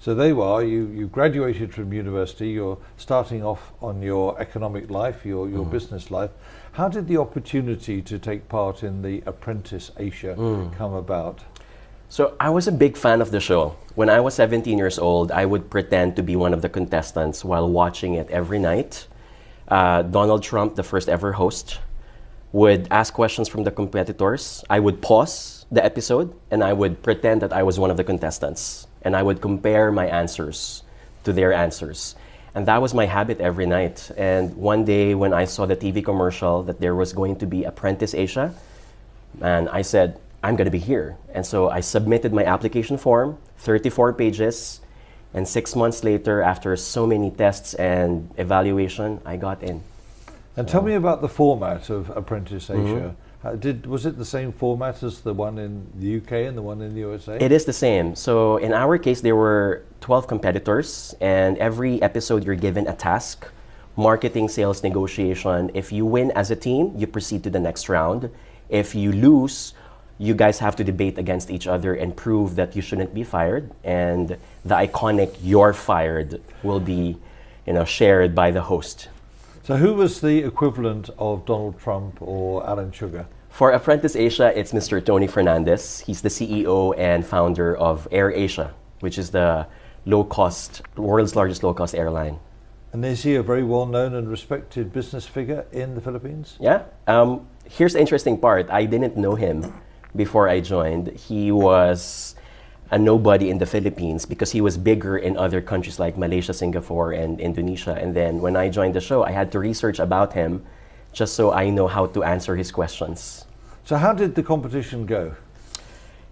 So there you are, you graduated from university, you're starting off on your economic life, your business life. How did the opportunity to take part in the Apprentice Asia come about? So I was a big fan of the show. When I was 17 years old, I would pretend to be one of the contestants while watching it every night. Donald Trump, the first ever host, would ask questions from the competitors. I would pause the episode and I would pretend that I was one of the contestants. And I would compare my answers to their answers. And that was my habit every night. And one day when I saw the TV commercial that there was going to be Apprentice Asia, and I said, I'm going to be here. And so I submitted my application form, 34 pages, and 6 months later, after so many tests and evaluation, I got in. And tell me about the format of Apprentice Asia. Was it the same format as the one in the UK and the one in the USA? It is the same. So in our case, there were 12 competitors, and every episode you're given a task: marketing, sales, negotiation. If you win as a team, you proceed to the next round. If you lose, you guys have to debate against each other and prove that you shouldn't be fired. And the iconic "you're fired" will be, shared by the host. So who was the equivalent of Donald Trump or Alan Sugar? For Apprentice Asia, it's Mr. Tony Fernandez. He's the CEO and founder of AirAsia, which is the world's largest low-cost airline. And is he a very well-known and respected business figure in the Philippines? Yeah. Here's the interesting part. I didn't know him before I joined. He was a nobody in the Philippines because he was bigger in other countries like Malaysia, Singapore, and Indonesia. And then when I joined the show, I had to research about him just so I know how to answer his questions. So how did the competition go?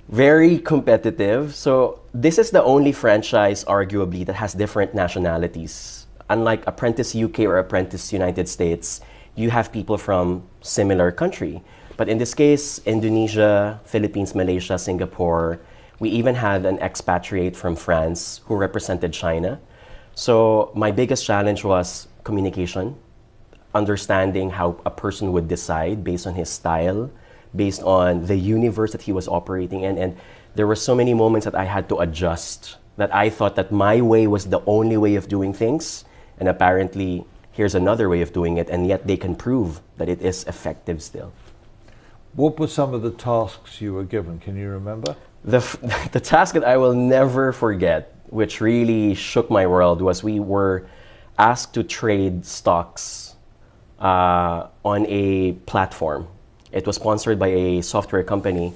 Very competitive. So this is the only franchise, arguably, that has different nationalities. Unlike Apprentice UK or Apprentice United States, you have people from similar country. But in this case, Indonesia, Philippines, Malaysia, Singapore. We even had an expatriate from France who represented China. So my biggest challenge was communication, understanding how a person would decide based on his style, based on the universe that he was operating in. And there were so many moments that I had to adjust, that I thought that my way was the only way of doing things. And apparently, here's another way of doing it, and yet they can prove that it is effective still. What were some of the tasks you were given? Can you remember? The task that I will never forget, which really shook my world, was we were asked to trade stocks on a platform. It was sponsored by a software company.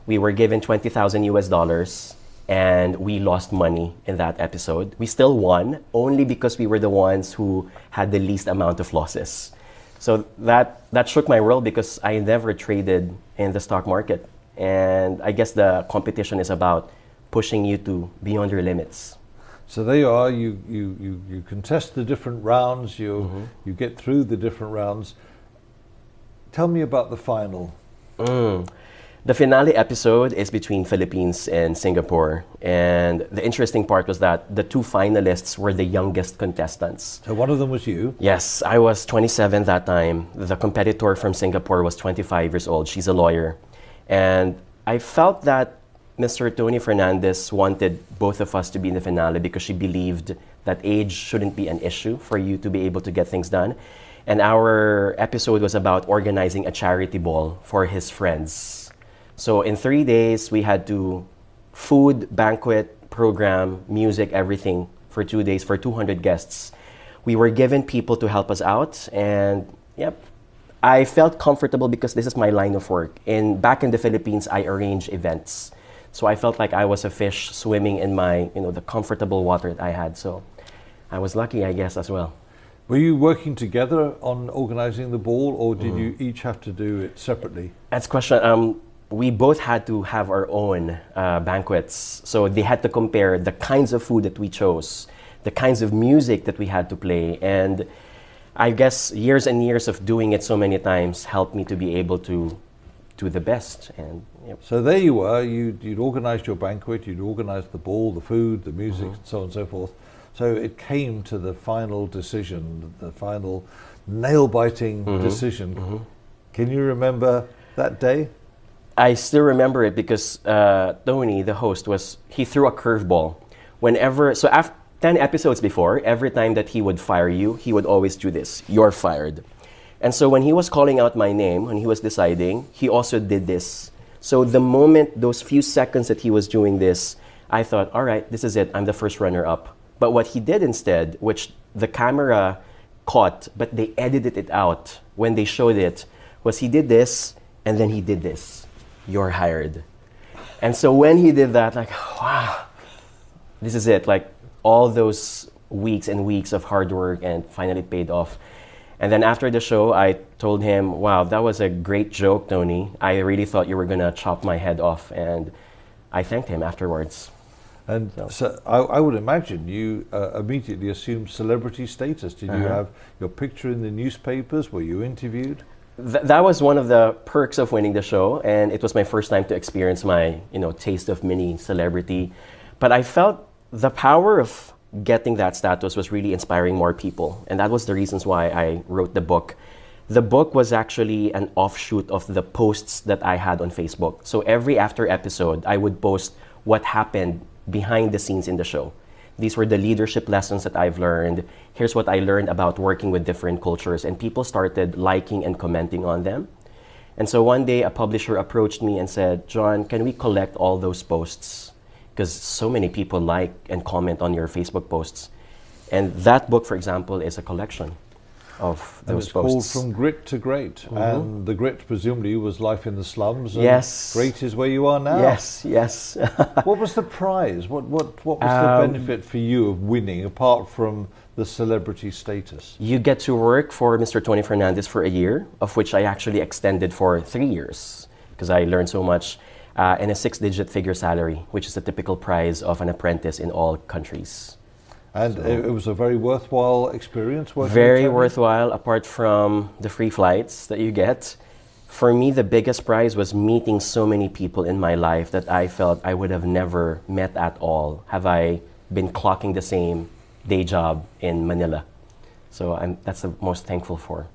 We were given $20,000 US, and we lost money in that episode. We still won, only because we were the ones who had the least amount of losses. So that shook my world because I never traded in the stock market. And I guess the competition is about pushing you to beyond your limits. So there you are, you contest the different rounds, you get through the different rounds. Tell me about the final. The finale episode is between Philippines and Singapore. And the interesting part was that the two finalists were the youngest contestants. So one of them was you? Yes, I was 27 that time. The competitor from Singapore was 25 years old. She's a lawyer. And I felt that Mr. Tony Fernandez wanted both of us to be in the finale because she believed that age shouldn't be an issue for you to be able to get things done. And our episode was about organizing a charity ball for his friends. So in 3 days, we had to food, banquet, program, music, everything for 2 days for 200 guests. We were given people to help us out, and I felt comfortable because this is my line of work. Back in the Philippines, I arrange events. So I felt like I was a fish swimming in my, the comfortable water that I had. So I was lucky, I guess, as well. Were you working together on organizing the ball, or did you each have to do it separately? That's a question. We both had to have our own banquets. So they had to compare the kinds of food that we chose, the kinds of music that we had to play. And I guess years and years of doing it so many times helped me to be able to do the best. And so there you were, you'd organized your banquet, you'd organized the ball, the food, the music, and so on and so forth. So it came to the final decision, the final nail-biting decision. Can you remember that day? I still remember it because Tony, the host, he threw a curveball. whenever, so after 10 episodes before, every time that he would fire you, he would always do this: "You're fired." And so when he was calling out my name, when he was deciding, he also did this. So the moment, those few seconds that he was doing this, I thought, all right, this is it. I'm the first runner-up. But what he did instead, which the camera caught, but they edited it out when they showed it, was he did this, and then he did this: "You're hired." And so when he did that, like, wow, this is it. Like, all those weeks and weeks of hard work and finally paid off. And then after the show, I told him, wow, that was a great joke, Tony. I really thought you were going to chop my head off. And I thanked him afterwards. And so I would imagine you immediately assumed celebrity status. Did you have your picture in the newspapers? Were you interviewed? That was one of the perks of winning the show. And it was my first time to experience my, taste of mini celebrity. But I felt the power of getting that status was really inspiring more people. And that was the reasons why I wrote the book. The book was actually an offshoot of the posts that I had on Facebook. So every after episode, I would post what happened behind the scenes in the show. These were the leadership lessons that I've learned. Here's what I learned about working with different cultures. And people started liking and commenting on them. And so one day, a publisher approached me and said, "John, can we collect all those posts? Because so many people like and comment on your Facebook posts." And that book, for example, is a collection of those posts. Called From Grit to Great. And the grit, presumably, was life in the slums. And yes. Great is where you are now. Yes, yes. What was the prize? What was the benefit for you of winning, apart from the celebrity status? You get to work for Mr. Tony Fernandez for a year, of which I actually extended for 3 years, because I learned so much. And a 6-digit figure salary, which is the typical price of an apprentice in all countries. And it was a very worthwhile experience working Very worthwhile, apart from the free flights that you get. For me, the biggest prize was meeting so many people in my life that I felt I would have never met at all have I been clocking the same day job in Manila. So that's the most thankful for.